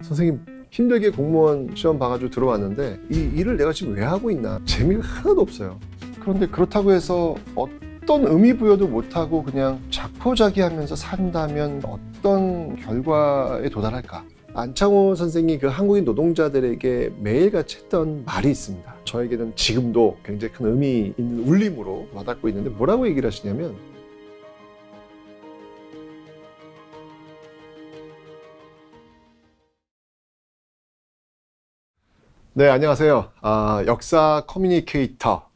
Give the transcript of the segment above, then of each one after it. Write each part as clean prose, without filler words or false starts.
선생님 힘들게 공무원 시험 봐가지고 들어왔는데 이 일을 내가 지금 왜 하고 있나 재미가 하나도 없어요. 그런데 그렇다고 해서 어떤 의미 부여도 못하고 그냥 자포자기하면서 산다면 어떤 결과에 도달할까? 안창호 선생이 그 한국인 노동자들에게 매일같이 했던 말이 있습니다. 저에게는 지금도 굉장히 큰 의미 있는 울림으로 와닿고 있는데 뭐라고 얘기를 하시냐면 네, 안녕하세요. 역사 커뮤니케이터,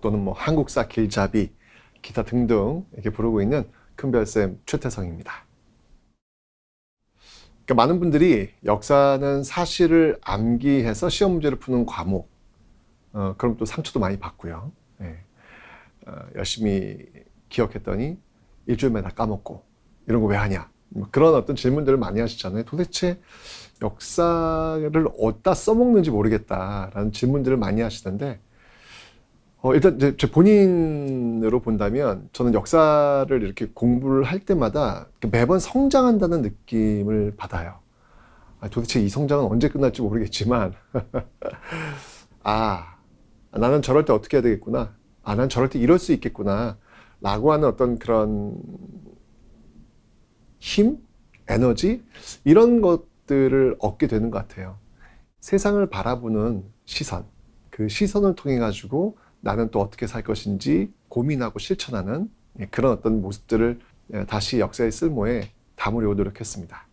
또는 한국사 길잡이, 기타 등등 이렇게 부르고 있는 큰별쌤 최태성입니다. 그러니까 많은 분들이 역사는 사실을 암기해서 시험 문제를 푸는 과목, 그럼 또 상처도 많이 받고요. 네. 열심히 기억했더니 일주일만에 다 까먹고 이런 거 왜 하냐? 그런 어떤 질문들을 많이 하시잖아요. 도대체 역사를 어디다 써먹는지 모르겠다라는 질문들을 많이 하시던데 일단 제 본인으로 본다면 저는 역사를 이렇게 공부를 할 때마다 매번 성장한다는 느낌을 받아요. 도대체 이 성장은 언제 끝날지 모르겠지만 나는 저럴 때 어떻게 해야 되겠구나, 난 저럴 때 이럴 수 있겠구나 라고 하는 어떤 그런 힘, 에너지 이런 것들을 얻게 되는 것 같아요. 세상을 바라보는 시선, 그 시선을 통해 가지고 나는 또 어떻게 살 것인지 고민하고 실천하는 그런 어떤 모습들을 다시 역사의 쓸모에 담으려고 노력했습니다.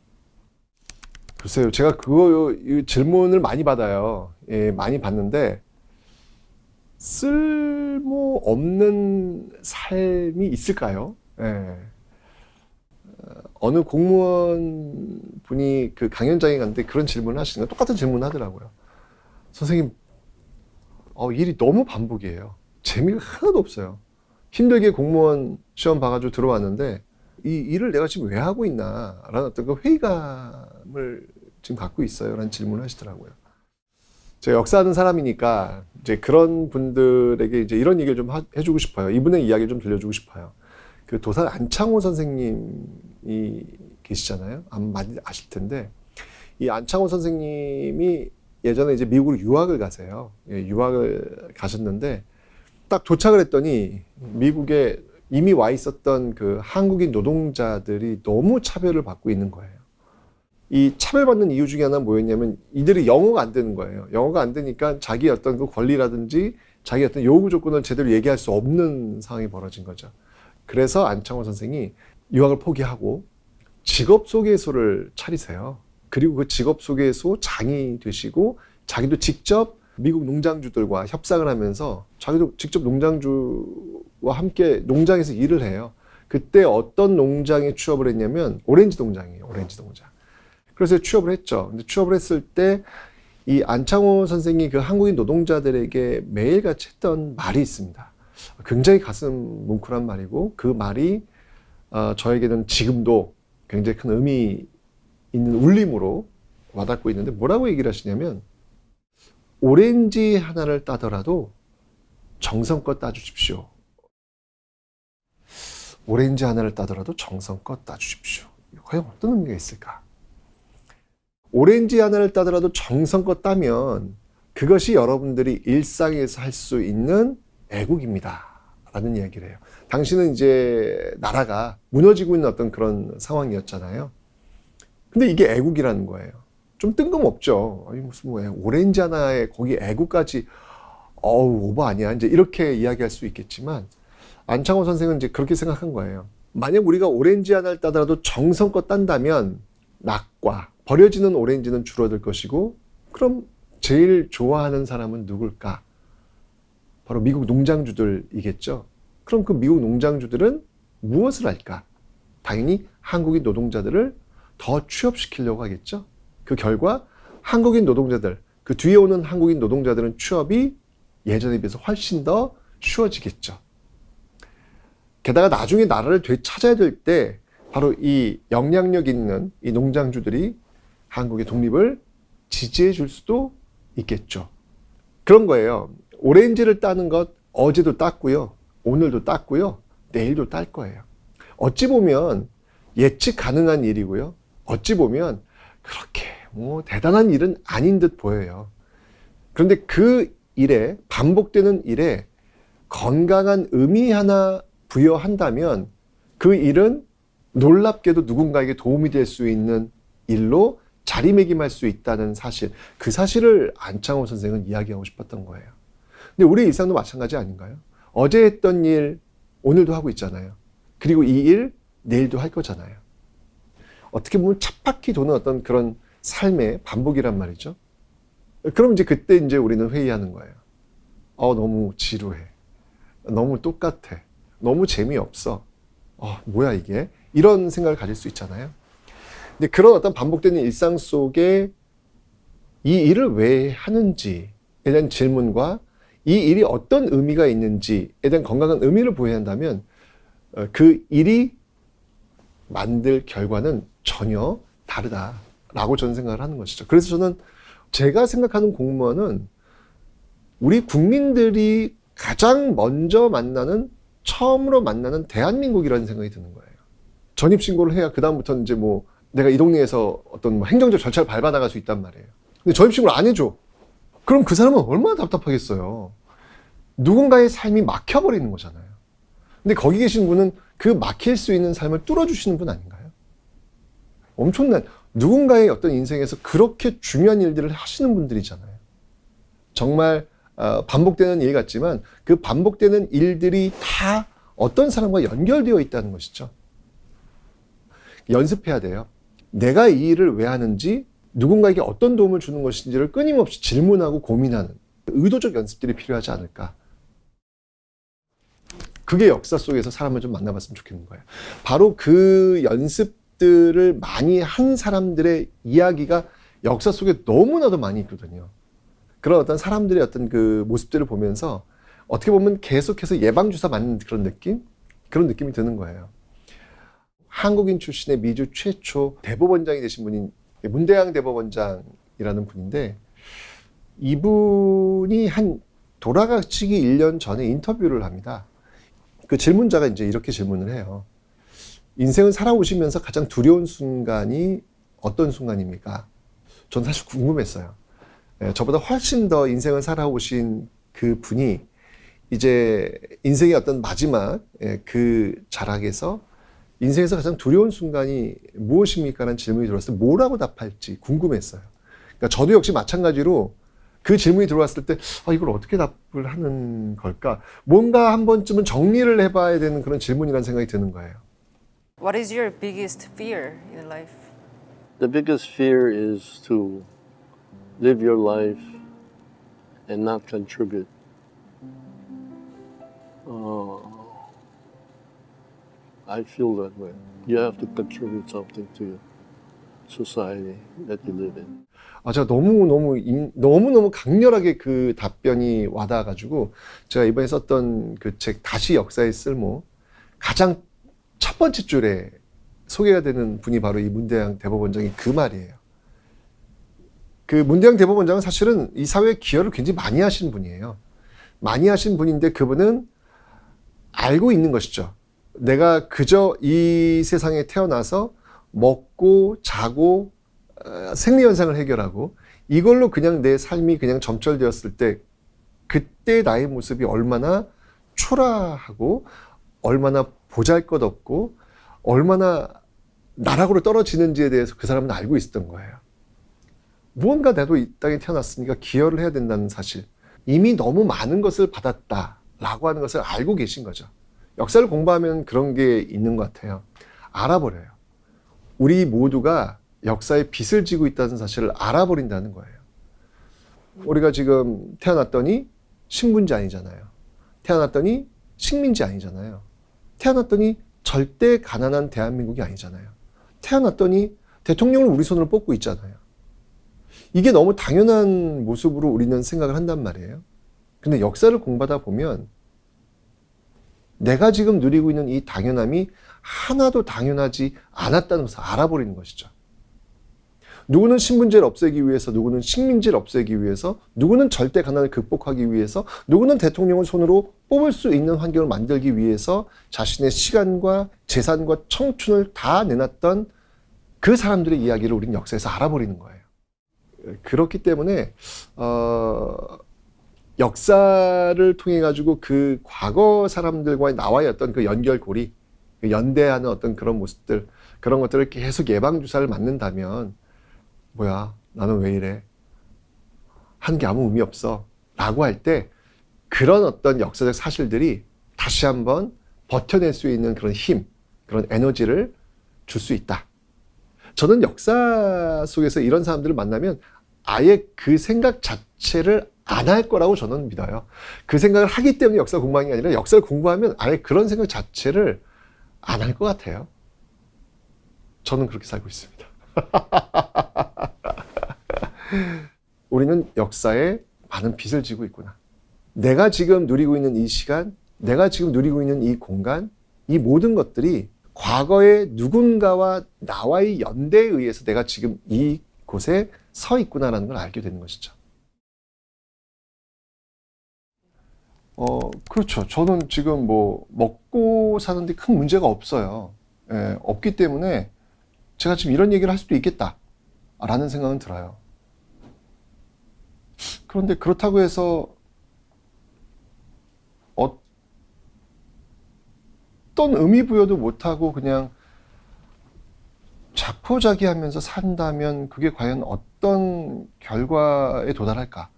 글쎄요, 제가 이 질문을 많이 받아요. 많이 받는데 쓸모 없는 삶이 있을까요? 어느 공무원 분이 그 강연장에 갔는데 그런 질문을 하시는 거예요. 똑같은 질문을 하더라고요. 선생님, 일이 너무 반복이에요. 재미가 하나도 없어요. 힘들게 공무원 시험 봐가지고 들어왔는데 이 일을 내가 지금 왜 하고 있나 라는 어떤 그 회의감을 지금 갖고 있어요 라는 질문을 하시더라고요. 제가 역사하는 사람이니까 이제 그런 분들에게 이제 이런 얘기를 좀 해주고 싶어요. 이분의 이야기를 좀 들려주고 싶어요. 그 도산 안창호 선생님이 계시잖아요. 아마 많이 아실 텐데 이 안창호 선생님이 예전에 이제 미국으로 유학을 가세요. 유학을 가셨는데 딱 도착을 했더니 미국에 이미 와 있었던 그 한국인 노동자들이 너무 차별을 받고 있는 거예요. 이 차별받는 이유 중에 하나는 뭐였냐면 이들이 영어가 안 되는 거예요. 영어가 안 되니까 자기 어떤 그 권리라든지 자기 어떤 요구 조건을 제대로 얘기할 수 없는 상황이 벌어진 거죠. 그래서 안창호 선생이 유학을 포기하고 직업 소개소를 차리세요. 그리고 그 직업 소개소 장이 되시고 자기도 직접 미국 농장주들과 협상을 하면서 자기도 직접 농장주와 함께 농장에서 일을 해요. 그때 어떤 농장에 취업을 했냐면 오렌지 농장이에요. 오렌지 농장. 그래서 취업을 했죠. 근데 취업을 했을 때 이 안창호 선생이 그 한국인 노동자들에게 매일같이 했던 말이 있습니다. 굉장히 가슴 뭉클한 말이고 그 말이 저에게는 지금도 굉장히 큰 의미 있는 울림으로 와닿고 있는데 뭐라고 얘기를 하시냐면 오렌지 하나를 따더라도 정성껏 따주십시오. 오렌지 하나를 따더라도 정성껏 따주십시오. 과연 어떤 의미가 있을까? 오렌지 하나를 따더라도 정성껏 따면 그것이 여러분들이 일상에서 할 수 있는 애국입니다 라는 이야기를 해요. 당신은 이제 나라가 무너지고 있는 어떤 그런 상황이었잖아요. 근데 이게 애국이라는 거예요. 좀 뜬금없죠. 무슨 오렌지 하나에 거기 애국까지 오버 아니야 이제 이렇게 이야기할 수 있겠지만 안창호 선생은 이제 그렇게 생각한 거예요. 만약 우리가 오렌지 하나를 따더라도 정성껏 딴다면 낙과 버려지는 오렌지는 줄어들 것이고 그럼 제일 좋아하는 사람은 누굴까? 바로 미국 농장주들이겠죠. 그럼 그 미국 농장주들은 무엇을 할까? 당연히 한국인 노동자들을 더 취업시키려고 하겠죠. 그 결과 한국인 노동자들, 그 뒤에 오는 한국인 노동자들은 취업이 예전에 비해서 훨씬 더 쉬워지겠죠. 게다가 나중에 나라를 되찾아야 될 때 바로 이 영향력 있는 이 농장주들이 한국의 독립을 지지해 줄 수도 있겠죠. 그런 거예요. 오렌지를 따는 것 어제도 땄고요. 오늘도 땄고요. 내일도 딸 거예요. 어찌 보면 예측 가능한 일이고요. 어찌 보면 그렇게 대단한 일은 아닌 듯 보여요. 그런데 그 일에, 반복되는 일에 건강한 의미 하나 부여한다면 그 일은 놀랍게도 누군가에게 도움이 될 수 있는 일로 자리매김할 수 있다는 사실, 그 사실을 안창호 선생은 이야기하고 싶었던 거예요. 근데 우리 일상도 마찬가지 아닌가요? 어제 했던 일 오늘도 하고 있잖아요. 그리고 이 일 내일도 할 거잖아요. 어떻게 보면 쳇바퀴 도는 어떤 그런 삶의 반복이란 말이죠. 그럼 이제 그때 이제 우리는 회의하는 거예요. 너무 지루해. 너무 똑같아. 너무 재미없어. 뭐야 이게? 이런 생각을 가질 수 있잖아요. 근데 그런 어떤 반복되는 일상 속에 이 일을 왜 하는지에 대한 질문과 이 일이 어떤 의미가 있는지에 대한 건강한 의미를 부여해야 한다면 그 일이 만들 결과는 전혀 다르다라고 저는 생각을 하는 것이죠. 그래서 저는 제가 생각하는 공무원은 우리 국민들이 가장 먼저 처음으로 만나는 대한민국이라는 생각이 드는 거예요. 전입신고를 해야 그다음부터는 이제 내가 이 동네에서 어떤 행정적 절차를 밟아나갈 수 있단 말이에요. 근데 전입신고를 안 해줘. 그럼 그 사람은 얼마나 답답하겠어요. 누군가의 삶이 막혀버리는 거잖아요. 근데 거기 계신 분은 그 막힐 수 있는 삶을 뚫어주시는 분 아닌가요? 엄청난 누군가의 어떤 인생에서 그렇게 중요한 일들을 하시는 분들이잖아요. 정말 반복되는 일 같지만 그 반복되는 일들이 다 어떤 사람과 연결되어 있다는 것이죠. 연습해야 돼요. 내가 이 일을 왜 하는지, 누군가에게 어떤 도움을 주는 것인지를 끊임없이 질문하고 고민하는 의도적 연습들이 필요하지 않을까. 그게 역사 속에서 사람을 좀 만나봤으면 좋겠는 거예요. 바로 그 연습들을 많이 한 사람들의 이야기가 역사 속에 너무나도 많이 있거든요. 그런 어떤 사람들의 어떤 그 모습들을 보면서 어떻게 보면 계속해서 예방주사 맞는 그런 느낌이 드는 거예요. 한국인 출신의 미주 최초 대법원장이 되신 분인 문대양 대법원장이라는 분인데, 이분이 돌아가시기 1년 전에 인터뷰를 합니다. 그 질문자가 이제 이렇게 질문을 해요. 인생을 살아오시면서 가장 두려운 순간이 어떤 순간입니까? 전 사실 궁금했어요. 저보다 훨씬 더 인생을 살아오신 그 분이 이제 인생의 어떤 마지막 그 자락에서 인생에서 가장 두려운 순간이 무엇입니까? 라는 질문이 들어왔을 때 뭐라고 답할지 궁금했어요. 그러니까 저도 역시 마찬가지로 그 질문이 들어왔을 때 이걸 어떻게 답을 하는 걸까? 뭔가 한 번쯤은 정리를 해봐야 되는 그런 질문이라는 생각이 드는 거예요. What is your biggest fear in life? The biggest fear is to live your life and not contribute. I feel that way. You have to contribute something to your society that you live in. 제가 너무너무 강렬하게 그 답변이 와닿아가지고 제가 이번에 썼던 그 책 다시 역사의 쓸모 가장 첫 번째 줄에 소개가 되는 분이 바로 이 문대양 대법원장이 그 말이에요. 그 문대양 대법원장은 사실은 이 사회에 기여를 굉장히 많이 하신 분이에요. 많이 하신 분인데 그분은 알고 있는 것이죠. 내가 그저 이 세상에 태어나서 먹고 자고 생리현상을 해결하고 이걸로 그냥 내 삶이 그냥 점철되었을 때 그때 나의 모습이 얼마나 초라하고 얼마나 보잘것없고 얼마나 나락으로 떨어지는지에 대해서 그 사람은 알고 있었던 거예요. 무언가 나도 이 땅에 태어났으니까 기여를 해야 된다는 사실, 이미 너무 많은 것을 받았다라고 하는 것을 알고 계신 거죠. 역사를 공부하면 그런 게 있는 것 같아요. 알아버려요. 우리 모두가 역사에 빚을 지고 있다는 사실을 알아버린다는 거예요. 우리가 지금 태어났더니 신분지 아니잖아요. 태어났더니 식민지 아니잖아요. 태어났더니 절대 가난한 대한민국이 아니잖아요. 태어났더니 대통령을 우리 손으로 뽑고 있잖아요. 이게 너무 당연한 모습으로 우리는 생각을 한단 말이에요. 근데 역사를 공부하다 보면 내가 지금 누리고 있는 이 당연함이 하나도 당연하지 않았다는 것을 알아버리는 것이죠. 누구는 신분제를 없애기 위해서, 누구는 식민지를 없애기 위해서, 누구는 절대 가난을 극복하기 위해서, 누구는 대통령을 손으로 뽑을 수 있는 환경을 만들기 위해서 자신의 시간과 재산과 청춘을 다 내놨던 그 사람들의 이야기를 우리는 역사에서 알아버리는 거예요. 그렇기 때문에 역사를 통해 가지고 그 과거 사람들과의 나와의 어떤 그 연결고리, 그 연대하는 어떤 그런 모습들, 그런 것들을 계속 예방 주사를 맞는다면 뭐야 나는 왜 이래 하는 게 아무 의미 없어 라고 할 때 그런 어떤 역사적 사실들이 다시 한번 버텨낼 수 있는 그런 힘, 그런 에너지를 줄 수 있다. 저는 역사 속에서 이런 사람들을 만나면 아예 그 생각 자체를 안 할 거라고 저는 믿어요. 그 생각을 하기 때문에 역사 공부하는 게 아니라 역사를 공부하면 아예 그런 생각 자체를 안 할 것 같아요. 저는 그렇게 살고 있습니다. 우리는 역사에 많은 빚을 지고 있구나. 내가 지금 누리고 있는 이 시간, 내가 지금 누리고 있는 이 공간, 이 모든 것들이 과거의 누군가와 나와의 연대에 의해서 내가 지금 이곳에 서 있구나라는 걸 알게 되는 것이죠. 그렇죠. 저는 지금 뭐 먹고 사는데 큰 문제가 없어요. 예, 없기 때문에 제가 지금 이런 얘기를 할 수도 있겠다라는 생각은 들어요. 그런데 그렇다고 해서 어떤 의미 부여도 못하고 그냥 자포자기하면서 산다면 그게 과연 어떤 결과에 도달할까?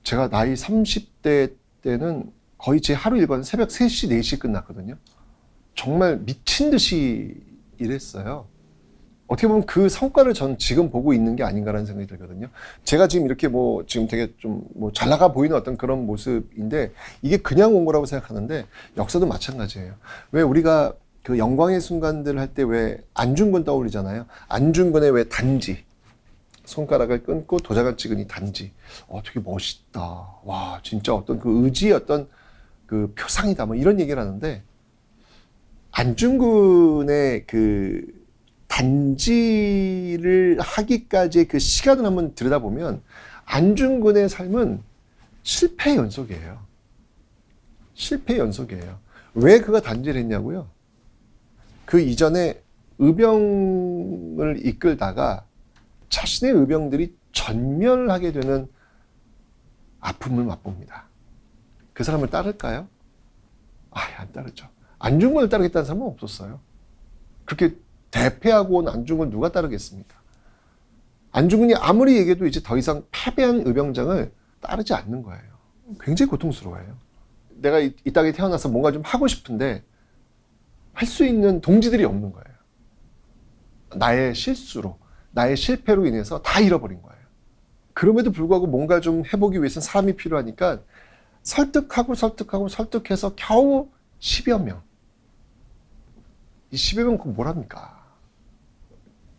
제가 나이 30대 때는 거의 제 하루 일과는 새벽 3시, 4시 끝났거든요. 정말 미친 듯이 일했어요. 어떻게 보면 그 성과를 전 지금 보고 있는 게 아닌가라는 생각이 들거든요. 제가 지금 이렇게 뭐 지금 되게 좀 뭐 잘 나가 보이는 어떤 그런 모습인데 이게 그냥 온 거라고 생각하는데 역사도 마찬가지예요. 왜 우리가 그 영광의 순간들 할 때 왜 안중근 떠올리잖아요. 안중근의 왜 단지. 손가락을 끊고 도장을 찍은 이 단지. 되게 멋있다. 와, 진짜 어떤 그 의지의 어떤 그 표상이다. 뭐 이런 얘기를 하는데 안중근의 그 단지를 하기까지의 그 시간을 한번 들여다보면 안중근의 삶은 실패의 연속이에요. 실패의 연속이에요. 왜 그가 단지를 했냐고요? 그 이전에 의병을 이끌다가 자신의 의병들이 전멸하게 되는 아픔을 맛봅니다. 그 사람을 따를까요? 안 따르죠. 안중근을 따르겠다는 사람은 없었어요. 그렇게 대패하고 온 안중근을 누가 따르겠습니까? 안중근이 아무리 얘기해도 이제 더 이상 패배한 의병장을 따르지 않는 거예요. 굉장히 고통스러워요. 내가 이 땅에 태어나서 뭔가 좀 하고 싶은데 할 수 있는 동지들이 없는 거예요. 나의 실수로, 나의 실패로 인해서 다 잃어버린 거예요. 그럼에도 불구하고 뭔가 좀 해보기 위해서는 사람이 필요하니까 설득해서 겨우 10여 명. 이 10여 명 그거 뭐랍니까?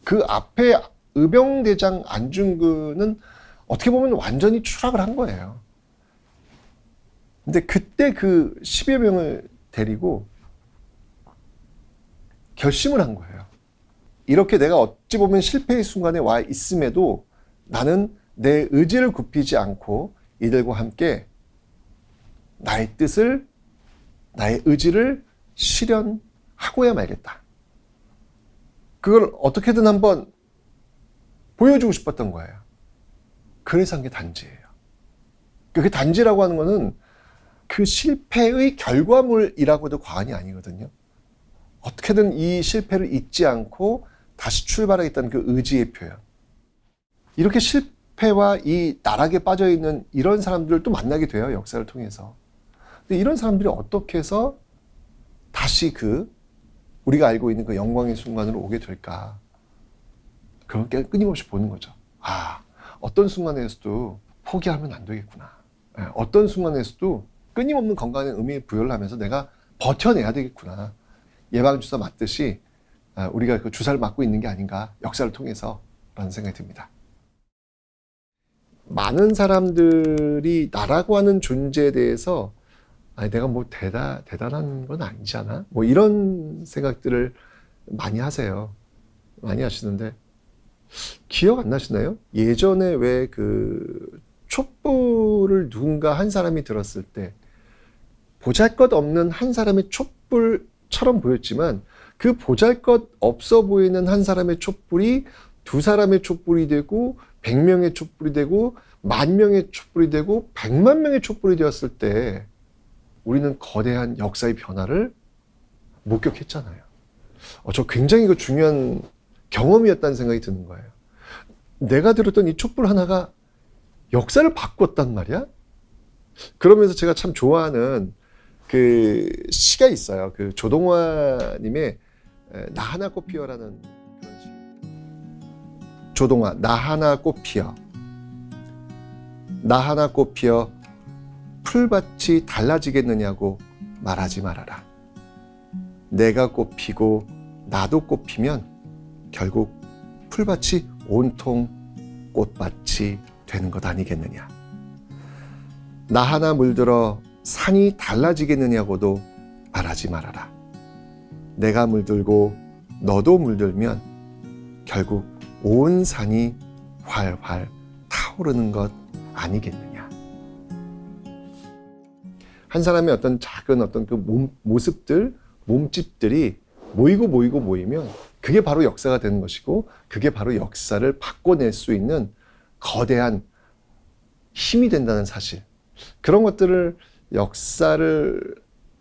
그 앞에 의병대장 안중근은 어떻게 보면 완전히 추락을 한 거예요. 근데 그때 그 10여 명을 데리고 결심을 한 거예요. 이렇게 내가 어찌 보면 실패의 순간에 와 있음에도 나는 내 의지를 굽히지 않고 이들과 함께 나의 뜻을, 나의 의지를 실현하고야 말겠다. 그걸 어떻게든 한번 보여주고 싶었던 거예요. 그래서 한 게 단지예요. 그 단지라고 하는 거는 그 실패의 결과물이라고도 과언이 아니거든요. 어떻게든 이 실패를 잊지 않고 다시 출발하겠다는 그 의지의 표현. 이렇게 실패와 이 나락에 빠져있는 이런 사람들을 또 만나게 돼요. 역사를 통해서. 근데 이런 사람들이 어떻게 해서 다시 그 우리가 알고 있는 그 영광의 순간으로 오게 될까? 그걸 끊임없이 보는 거죠. 어떤 순간에서도 포기하면 안 되겠구나. 어떤 순간에서도 끊임없는 건강에 의미를 부여를 하면서 내가 버텨내야 되겠구나. 예방주사 맞듯이 우리가 그 주사를 맞고 있는 게 아닌가. 역사를 통해서 라는 생각이 듭니다. 많은 사람들이 나라고 하는 존재에 대해서 내가 뭐 대단한 건 아니잖아. 뭐 이런 생각들을 많이 하세요. 많이 하시는데 기억 안 나시나요? 예전에 왜 그 촛불을 누군가 한 사람이 들었을 때 보잘것없는 한 사람의 촛불처럼 보였지만 그 보잘것 없어 보이는 한 사람의 촛불이 2사람의 촛불이 되고 100명의 촛불이 되고 10,000명의 촛불이 되고 100만 명의 촛불이 되었을 때 우리는 거대한 역사의 변화를 목격했잖아요. 저 굉장히 그 중요한 경험이었다는 생각이 드는 거예요. 내가 들었던 이 촛불 하나가 역사를 바꿨단 말이야? 그러면서 제가 참 좋아하는 그 시가 있어요. 그 조동화님의 나 하나 꽃 피어라는 그런 시. 조동화, 나 하나 꽃 피어. 나 하나 꽃 피어 풀밭이 달라지겠느냐고 말하지 말아라. 내가 꽃 피고 나도 꽃 피면 결국 풀밭이 온통 꽃밭이 되는 것 아니겠느냐. 나 하나 물들어 산이 달라지겠느냐고도 말하지 말아라. 내가 물들고 너도 물들면 결국 온 산이 활활 타오르는 것 아니겠느냐. 한 사람의 어떤 작은 어떤 그 모습들, 몸집들이 모이면 그게 바로 역사가 되는 것이고, 그게 바로 역사를 바꿔낼 수 있는 거대한 힘이 된다는 사실. 그런 것들을 역사를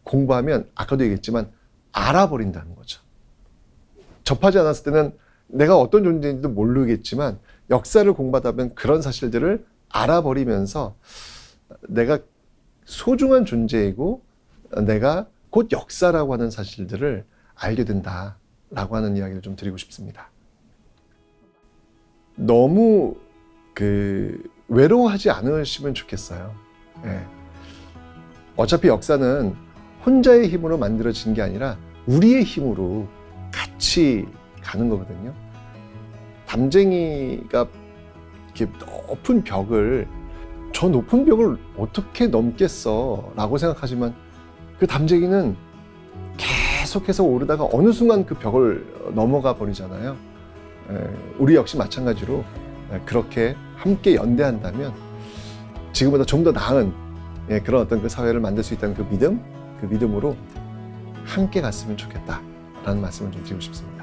공부하면 아까도 얘기했지만 알아버린다는 거죠. 접하지 않았을 때는 내가 어떤 존재인지도 모르겠지만 역사를 공부하다 보면 그런 사실들을 알아버리면서 내가 소중한 존재이고 내가 곧 역사라고 하는 사실들을 알게 된다라고 하는 이야기를 좀 드리고 싶습니다. 너무 외로워하지 않으시면 좋겠어요. 예. 어차피 역사는 혼자의 힘으로 만들어진 게 아니라 우리의 힘으로 같이 가는 거거든요. 담쟁이가 이렇게 높은 벽을, 저 높은 벽을 어떻게 넘겠어 라고 생각하지만 그 담쟁이는 계속해서 오르다가 어느 순간 그 벽을 넘어가 버리잖아요. 우리 역시 마찬가지로 그렇게 함께 연대한다면 지금보다 좀 더 나은 그런 어떤 그 사회를 만들 수 있다는 그 믿음으로 함께 갔으면 좋겠다라는 말씀을 좀 드리고 싶습니다.